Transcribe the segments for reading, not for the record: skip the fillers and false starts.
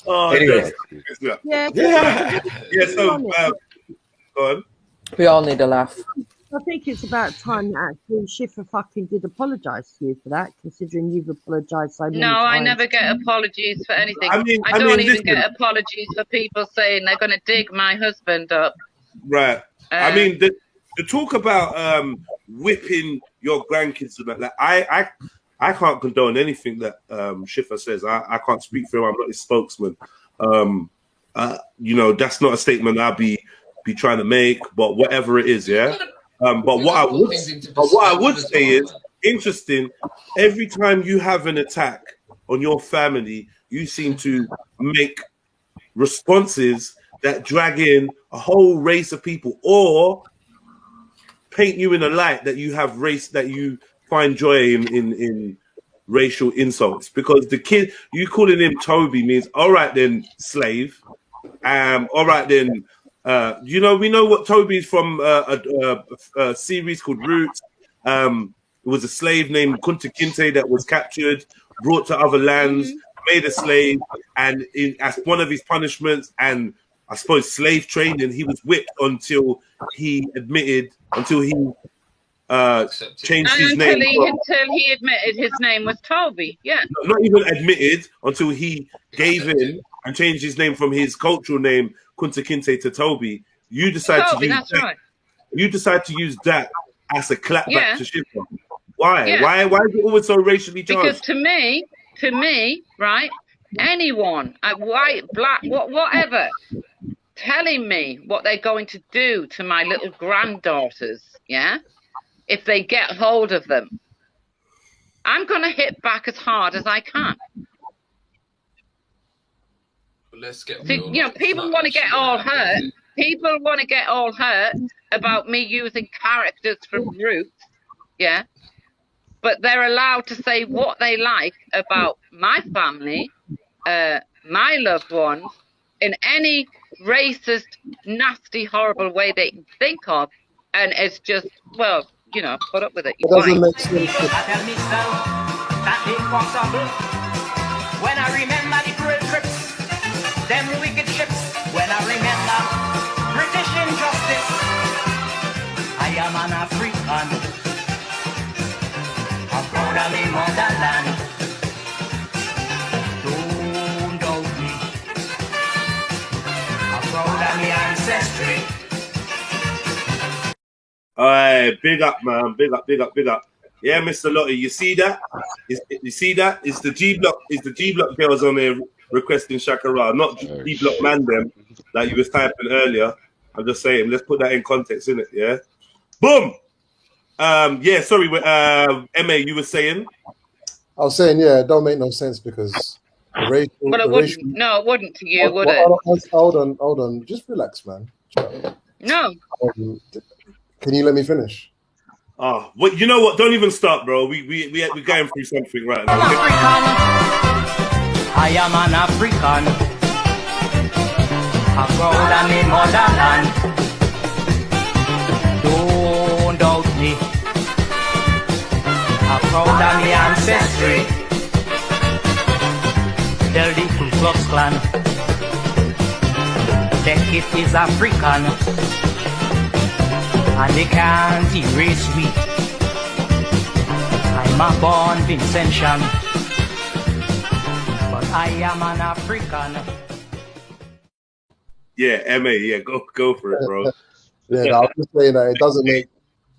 Oh, anyway. Yeah. So, go on. We all need a laugh. I think it's about time that actually Schiffer fucking did apologise to you for that, considering you've apologised so many times. No, I never get apologies for anything. I don't even get apologies for people saying they're going to dig my husband up. Right. I mean, the talk about whipping your grandkids and that, I can't condone anything that Schiffer says. I can't speak for him. I'm not his spokesman. You know, that's not a statement I'll be trying to make, but whatever it is, yeah. But what I would say is interesting. Every time you have an attack on your family, you seem to make responses that drag in a whole race of people, or paint you in a light that you have race, that you find joy in racial insults. Because the kid, you calling him Toby means, all right then, slave. All right then. You know, we know what Toby's from a series called Roots. It was a slave named Kunta Kinte that was captured, brought to other lands, made a slave, and as one of his punishments, and I suppose slave training, he was whipped until he admitted, until he changed his name. Until he admitted his name was Toby, yeah. Not even admitted, until he gave in and changed his name from his cultural name, Kunta Kinte, to Toby. You decide to use that. Right. You decide to use that as a clapback to Schiffer. Why? Yeah. Why is it always so racially charged? Because to me, right? Anyone, white, black, whatever, telling me what they're going to do to my little granddaughters, yeah, if they get hold of them, I'm going to hit back as hard as I can. Let's get See, you know, people want to get all hurt. People want to get all hurt about me using characters from Roots, yeah. But they're allowed to say what they like about my family, my loved ones, in any racist, nasty, horrible way they can think of, and it's just, well, you know, put up with it. It doesn't make sense. When I remember the cruel trips, them wicked ships, when I remember British injustice, I am an African. I'm proud of me motherland. Don't doubt me. I'm proud of me ancestry. Alright, big up, man. Big up. Yeah, Mr. Lottie, you see that? You see that? It's the G Block girls on there requesting Shakara, not G Block man them like you was typing earlier. I'm just saying, let's put that in context, innit? Yeah. Boom. Yeah, sorry, MA, you were saying? I was saying, yeah, it don't make no sense because the racial... But it wouldn't. No, it wouldn't to you, would it? Hold on. Just relax, man. No. Can you let me finish? Oh, well, you know what? Don't even start, bro. We're going through something right now. I am an African. I'm proud of me motherland. Don't doubt me. I'm proud of me ancestry. Tell the Ku Klux Klan that it is African, and they can't erase me. I'm a born Vincentian, but I am an African. Yeah, MA, yeah, go for it, bro. Yeah, I was just saying that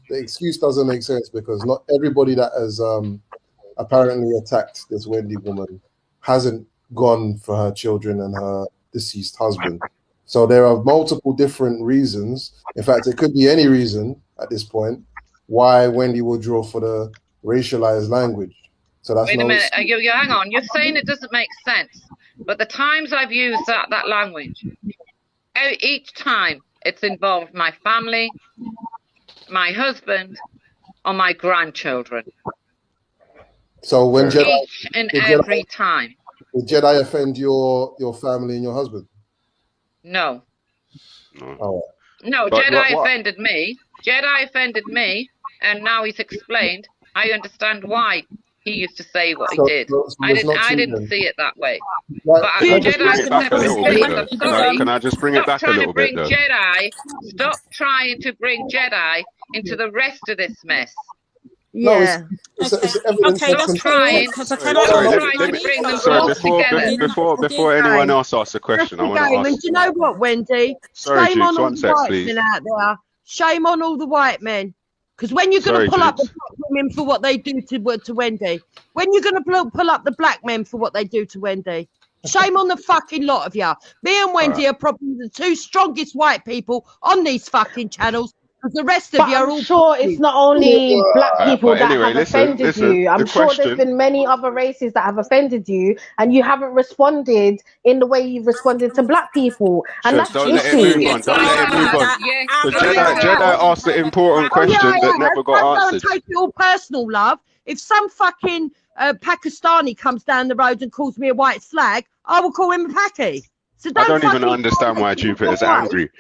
the excuse doesn't make sense because not everybody that has apparently attacked this Wendy woman hasn't gone for her children and her deceased husband. So there are multiple different reasons. In fact, it could be any reason at this point why Wendy will draw for the racialized language. So that's Wait a minute, you hang on. You're saying it doesn't make sense, but the times I've used that language, each time it's involved my family, my husband, or my grandchildren. So when each and every time. Did Jedi offend your family and your husband? No. Oh. No, but Jedi offended me. Jedi offended me, and now he's explained. I understand why he used to say what he So, did. so I it's not didn't then. see it that way. Like, But can I just Can I Jedi just can bring it never back a little speak. bit, I'm though? sorry. Can I just bring it Stop back a trying to little bring bit, though? Jedi. Stop trying to bring Jedi into the rest of this mess. Yeah. it's Okay, evidence okay, of that's Stop cool. trying. Because No, can I Stop no, just trying to bring them Anita, all together. did Okay. anyone anyone else ask a question? I want to Okay, and ask. do you know what, Wendy? Sorry, Shame on Jukes. all One the sec, white please. men out there. Shame on all the white men. Because when you're going Sorry, to pull up the Jukes. black women for what they do to Wendy, when you're going to pull up the black men for what they do to Wendy, shame on the fucking lot of you. Me and Wendy are probably the two strongest white people on these fucking channels. Because the rest of But you are I'm all. sure it's not only black people But that anyway, have offended listen. you. The I'm sure there's question. been many other races that have offended you, and you haven't responded in the way you've responded to black people, and Shush, that's the don't let it issue. move Yes, on. Don't I let it move have. on. Yes, Because I Jedi have. asked the important Oh, yeah, question that yeah. never got Don't go and answered. take it all personal, love. If some fucking Pakistani comes down the road and calls me a white slag, I will call him a Paki. So I don't don't even fucking understand why Jupiter's away. angry.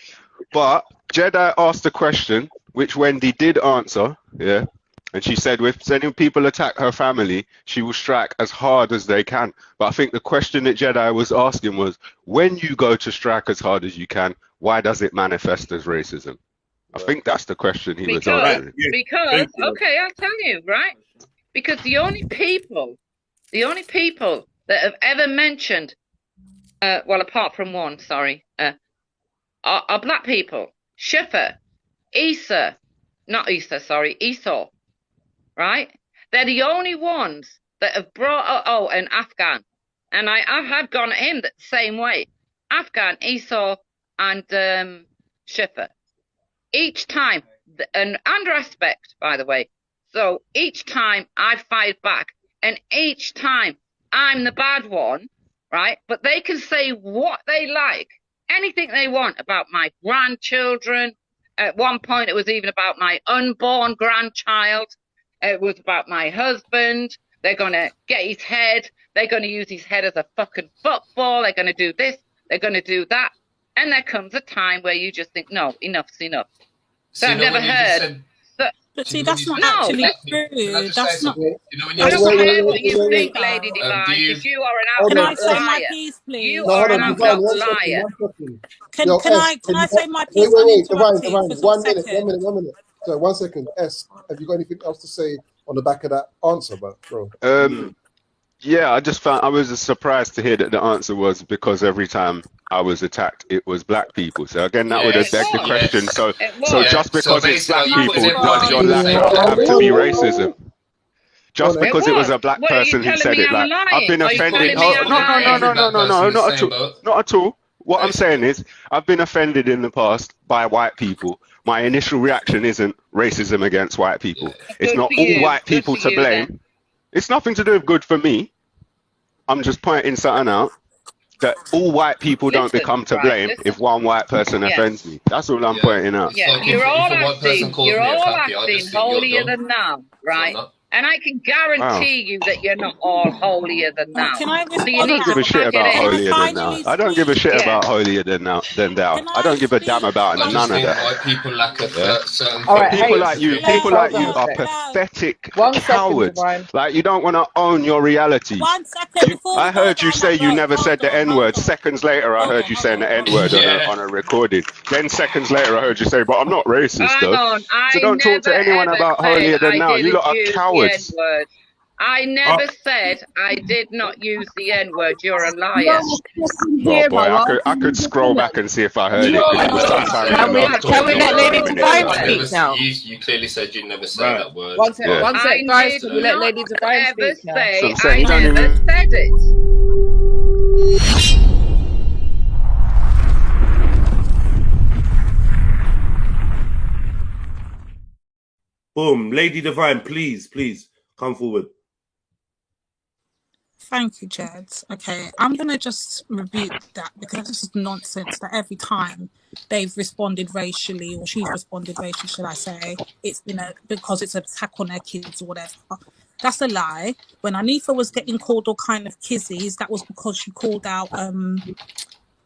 But Jedi asked a question which Wendy did answer, yeah. And she said, if any people attack her family, she will strike as hard as they can. But I think the question that Jedi was asking was, when you go to strike as hard as you can, why does it manifest as racism? I think that's the question he was answering. Because, okay, I'll tell you, right? Because the only people that have ever mentioned, well, apart from one, sorry, are black people. Schiffer, Esau, right? They're the only ones that have brought, and Afghan. And I have gone at him the same way. Afghan, Esau, and Schiffer. Each time, and respect, by the way. So each time I fight back, and each time I'm the bad one, right? But they can say what they like, anything they want about my grandchildren. At one point, it was even about my unborn grandchild. It was about my husband. They're going to get his head. They're going to use his head as a fucking football. They're going to do this. They're going to do that. And there comes a time where you just think, no, enough's enough. So I've never heard. But see, that's not actually true. That's not. I don't care what you think, Lady Divine, because you are an Can I outright say my liar. piece, please? You are an outright liar. Can I say my piece Wait, uninterrupted Divine, for 1 a minute, second? 1 minute. So 1 second. S, have you got anything else to say on the back of that answer, bro? Yeah, I was surprised to hear that the answer was because every time I was attacked, it was black people. So again, that would have begged the question. So just because it's black people, does your lack have to be racism? Just because it was a black person who said it, like I've been offended. No, not at all. What I'm saying is, I've been offended in the past by white people. My initial reaction isn't racism against white people. It's not all white people to blame. It's nothing to do with good for me. I'm just pointing something out that all white people don't become to blame if one white person offends me. That's all I'm pointing out. Yeah, you're all acting holier than thou, right? And I can guarantee you that you're not all holier than thou. Can I So you I need don't give to a shit pack it about in. holier than thou. I don't give a shit about holier than thou. I don't give a damn about none of that. White people lack a certain. All right, people like you are pathetic cowards. Like you don't want to own your reality. 1 second. I heard you say you never said the N-word. Seconds later, I heard you saying the N-word on a recording. Then seconds later, I heard you say, "But I'm not racist, though." So don't talk to anyone about holier than thou. You lot are cowards. I never said I did not use the N-word. You're a liar. Oh boy, I could scroll back and see if I heard it. Can we let Lady Divine speak now? You clearly said you never said that word. One sec, guys. Can we let Lady Divine speak now? I never said it. Boom, Lady Divine, please come forward. Thank you, Jed. Okay, I'm going to just rebuke that because this is nonsense that every time they've responded racially, or she's responded racially, should I say, it's because it's an attack on their kids or whatever. That's a lie. When Anifa was getting called all kind of kizzies, that was because she called out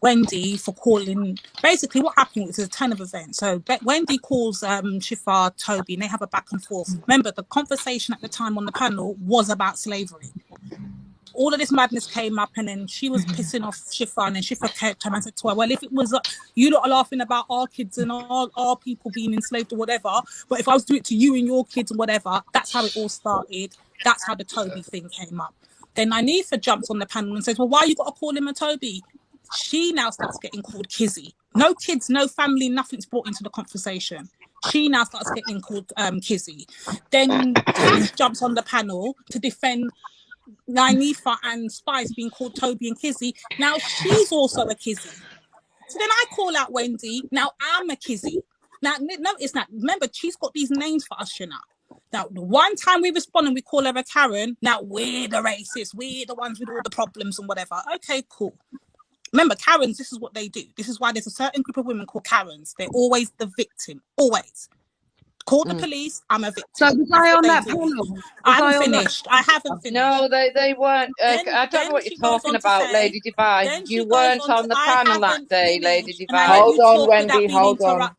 Wendy for calling. Basically, what happened was a ton of events. So Wendy calls Shifa, Toby, and they have a back and forth. Remember, the conversation at the time on the panel was about slavery. All of this madness came up, and then she was pissing off Shifa, and then Shifa came and said to her, well, if it was you lot are laughing about our kids and our people being enslaved or whatever, but if I was to do it to you and your kids and whatever, that's how it all started. That's how the Toby thing came up. Then Anifa jumps on the panel and says, well, why you got to call him a Toby? She now starts getting called Kizzy. No kids, no family, nothing's brought into the conversation. She now starts getting called Kizzy. Then Tash jumps on the panel to defend Nyanifa and Spice being called Toby and Kizzy. Now she's also a Kizzy. So then I call out Wendy. Now I'm a Kizzy. Now notice that. Remember, she's got these names for us, you know. Now, the one time we respond and we call her a Karen, now we're the racists. We're the ones with all the problems and whatever. Okay, cool. Remember, Karens, this is what they do. This is why there's a certain group of women called Karens. They're always the victim. Always. Call the police, I'm a victim. So was I on that panel? I haven't finished. No, they weren't. I don't know what you're talking about, Lady Divine. You weren't on the panel that day, Lady Divine. Hold on, Wendy, hold on.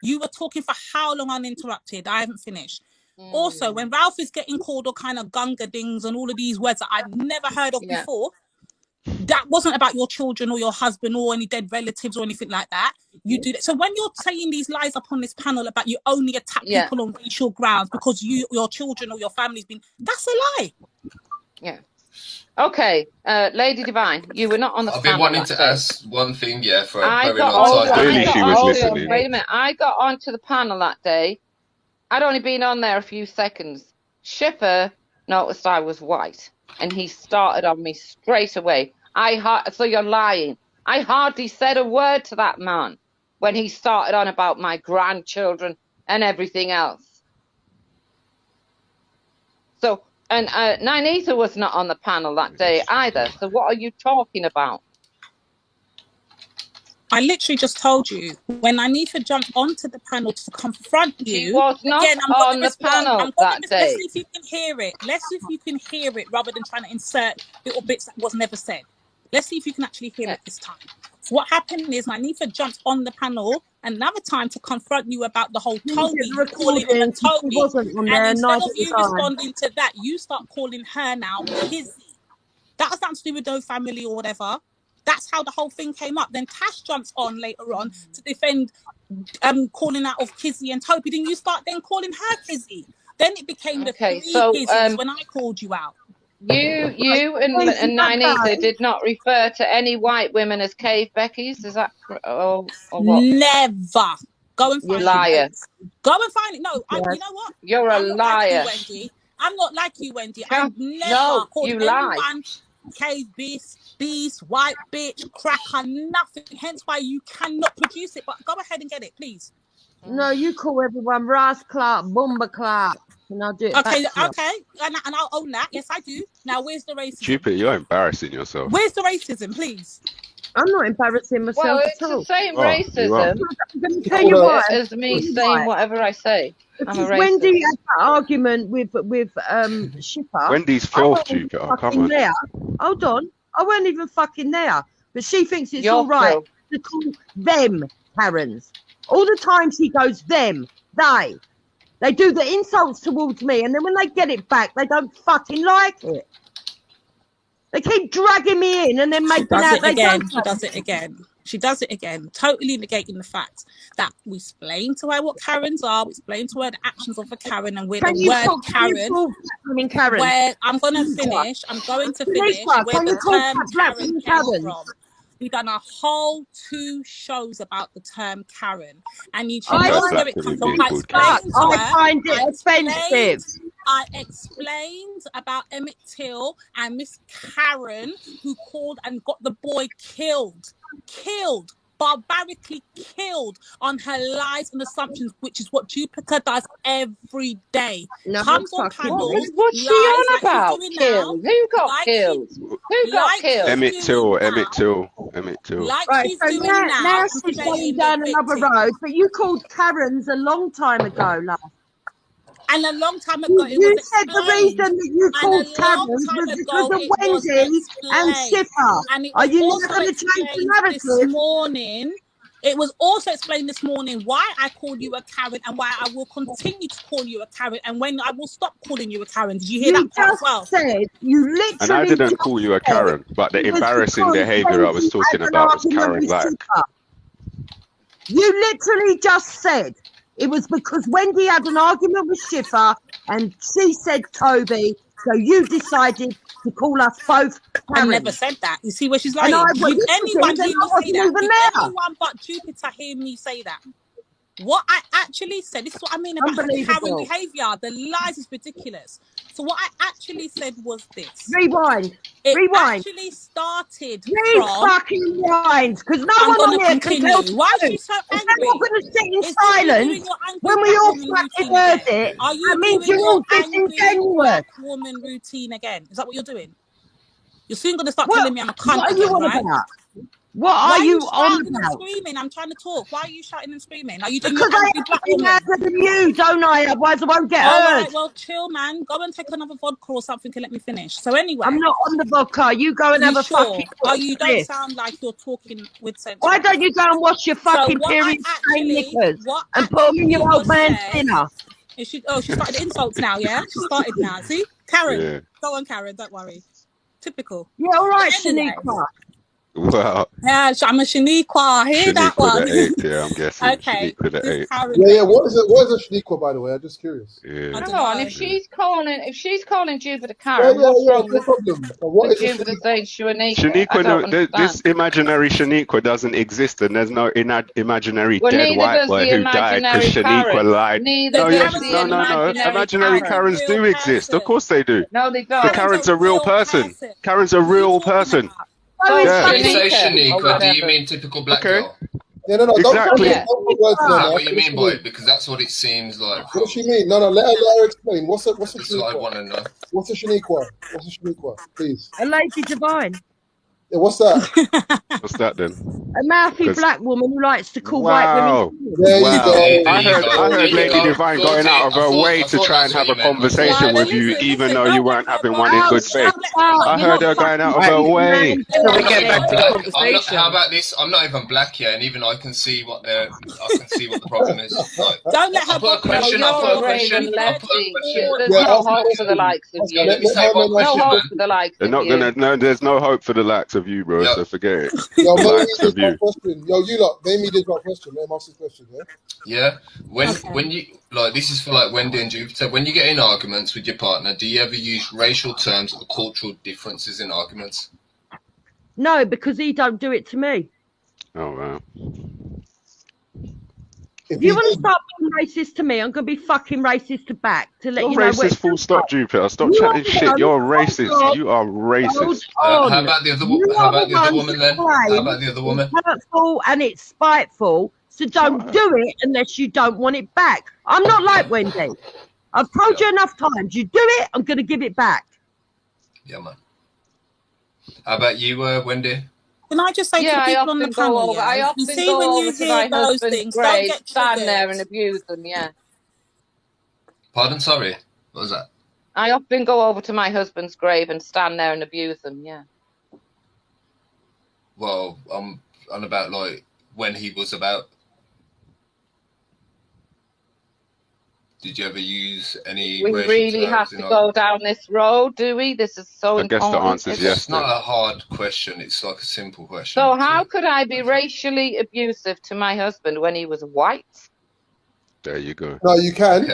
You were talking for how long uninterrupted? I haven't finished. Also, when Ralph is getting called all kind of gunga dings and all of these words that I've never heard of before, that wasn't about your children or your husband or any dead relatives or anything like that. You do that. So when you're saying these lies up on this panel about you only attack people on racial grounds because your children or your family's been, that's a lie. Yeah. Okay, Lady Divine, you were not on the panel. I've been wanting to ask one thing, for a very long time. Clearly she was listening. Wait a minute. I got onto the panel that day. I'd only been on there a few seconds. Schiffer noticed I was white, and he started on me straight away. So you're lying. I hardly said a word to that man when he started on about my grandchildren and everything else. So, and Nyanifa was not on the panel that day either. So what are you talking about? I literally just told you when Nyanifa jumped onto the panel to confront you. She was not on the panel that day. Let's see if you can hear it. Let's see if you can hear it rather than trying to insert little bits that was never said. Let's see if you can actually hear it this time. So what happened is Nyanifa jumped on the panel another time to confront you about the whole Toby, calling him a Toby. And instead of you responding to that, you start calling her now Kizzy. That has nothing to do with no family or whatever. That's how the whole thing came up. Then Tash jumps on later on to defend calling out of Kizzy and Toby. Then you start then calling her Kizzy. Then it became the three Kizzies when I called you out. You and Nyanifa did not refer to any white women as cave Beckys. Is that or what? Never. Go and find you liar. Go and find it. No, you know what? You're a liar. Like you, Wendy. I'm not like you, Wendy. I've never called anyone cave beast, white bitch, cracker, nothing. Hence why you cannot produce it. But go ahead and get it, please. No, you call everyone Ras Clark, Bomber Clark. And I'll do it. Okay, and I'll own that. Yes, I do. Now, where's the racism? Stupid, you're embarrassing yourself. Where's the racism, please? I'm not embarrassing myself well, it's at all. the same racism as me saying whatever I say. I'm a racist. Wendy had that argument with Schiffer. Wendy's filth, stupid. Oh, come on. There. Hold on. I weren't even fucking there. But she thinks it's all right to call them Karens. All the time she goes, them, they. They do the insults towards me, and then when they get it back, they don't fucking like it. They keep dragging me in and then making out they don't. She does it again. She does it again, totally negating the fact that we explain to her what Karens are, we explain to her the actions of a Karen, and where the word Karen, where I'm going to finish where the term Karen came from. We've done a whole 2 shows about the term Karen, and you should know where it comes from. I find it offensive. I explained about Emmett Till and Miss Karen, who called and got the boy killed, barbarically killed on her lies and assumptions, which is what Jupiter does every day. Comes on panels. What's she on about? Killed? Who got killed? Who got killed? Emmett Till. Right, so now she's going down another road, but you called Karens a long time ago, love. And a long time ago, it was said the reason that you called Karen was because of Wendy and Shipper. And it Are was you also not going to change the explained this narrative? morning. It was also explained this morning why I called you a Karen and why I will continue to call you a Karen and when I will stop calling you a Karen. Did you hear that part as well? You literally And I didn't call you a Karen, but the embarrassing behavior I was talking about was Karen-like. You literally just said it was because Wendy had an argument with Schiffer and she said Toby, so you decided to call us both Karen. I never said that. You see where she's lying? Anyone hear me say that? Did there. anyone but Jupiter hear me say that? What I actually said, this is what I mean about Karen behavior. The lies is ridiculous. So what I actually said was this. Rewind. It Rewind. actually started fucking rewind, because no one on here can tell. Why is she so angry? If we're going to sit in silence when we all fucking heard it, are you that means doing you're all your angry disingenuous. black woman routine again? Is that what you're doing? You're soon going to start telling me I'm a cunt. What are you on about? What Why are you on about? And screaming? I'm trying to talk. Why are you shouting and screaming? Are you doing because your I angry black am woman? louder than you, don't I? Otherwise I won't get All heard. right, well, chill, man. Go and take another vodka or something and let me finish. So anyway, I'm not on the vodka. You go and have a fucking. Oh, you don't sound like you're talking with sense. Why don't you go and wash your fucking period stained knickers and put them in your old man's dinner? She started insults now, yeah? She started now. See? Karen. Go on, Karen. Don't worry. Typical. Yeah, all right, Shaniqua. Wow. Yeah, I'm a Shaniqua. Hear that one? Yeah, I'm guessing. Okay. Yeah. What is it? What is a Shaniqua, by the way? I'm just curious. Yeah. Hang on. If she's calling Jupiter Karen, what's wrong with Jupiter saying Shaniqua? This imaginary Shaniqua doesn't exist, and there's no imaginary dead white boy who died because Shaniqua lied. No. Imaginary Karens do exist. Of course they do. No, they don't. The Karen's a real person. Karen's a real person. When you say Shaniqua, do you mean typical black girl? Yeah, no, exactly. Is that what you mean by it? Because that's what it seems like. What does she mean? No, let her explain. What's a That's what I want to know. What's a Shaniqua? What's a Shaniqua, please? A lady divine. Yeah, what's that? What's that then? A mouthy black woman who likes to call white women. There you go. I heard Lady Divine going out of her way to try and have a conversation with you, even though you weren't having one in good faith. I heard her going out of her way. How about this? I'm not even black yet, and even I can see what the problem is. Like, don't let her put a question. There's no hope for the likes of you. Let me say one question, no hope man. for the likes They're not gonna. No, there's no hope for the likes of you, bro. So forget it. Yo, Likes of you. Yo, you lot, name me this question. Name us this question, yeah? Yeah. When you like, this is for like Wendy and Jupiter. When you get in arguments with your partner, do you ever use racial terms or cultural differences in arguments? No, because he don't do it to me. Oh wow. If you want to start being racist to me, I'm going to be fucking racist back to let you know. Racist, full stop, Jupiter. Stop chatting shit. You're racist. You are racist. How about the other woman? How about the other woman then? How about the other woman? It's hurtful and it's spiteful, so don't do it unless you don't want it back. I'm not like Wendy. I've told you enough times. You do it, I'm going to give it back. Yeah, man. How about you, Wendy? Can I just say to the people on the panel, I often go over to my husband's grave, stand there and abuse them, yeah. Pardon? Sorry. What was that? I often go over to my husband's grave and stand there and abuse them, yeah. Well, on about like when he was about. Did you ever use any? We really have to go down this road, do we? This is so important. I guess the answer is yes. It's not a hard question. It's like a simple question. So how could I be racially abusive to my husband when he was white? There you go. No, you can,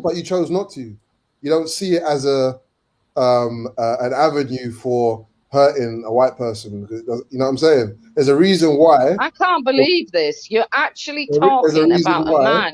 but you chose not to. You don't see it as an avenue for hurting a white person. You know what I'm saying? There's a reason why. I can't believe this. You're actually talking about a man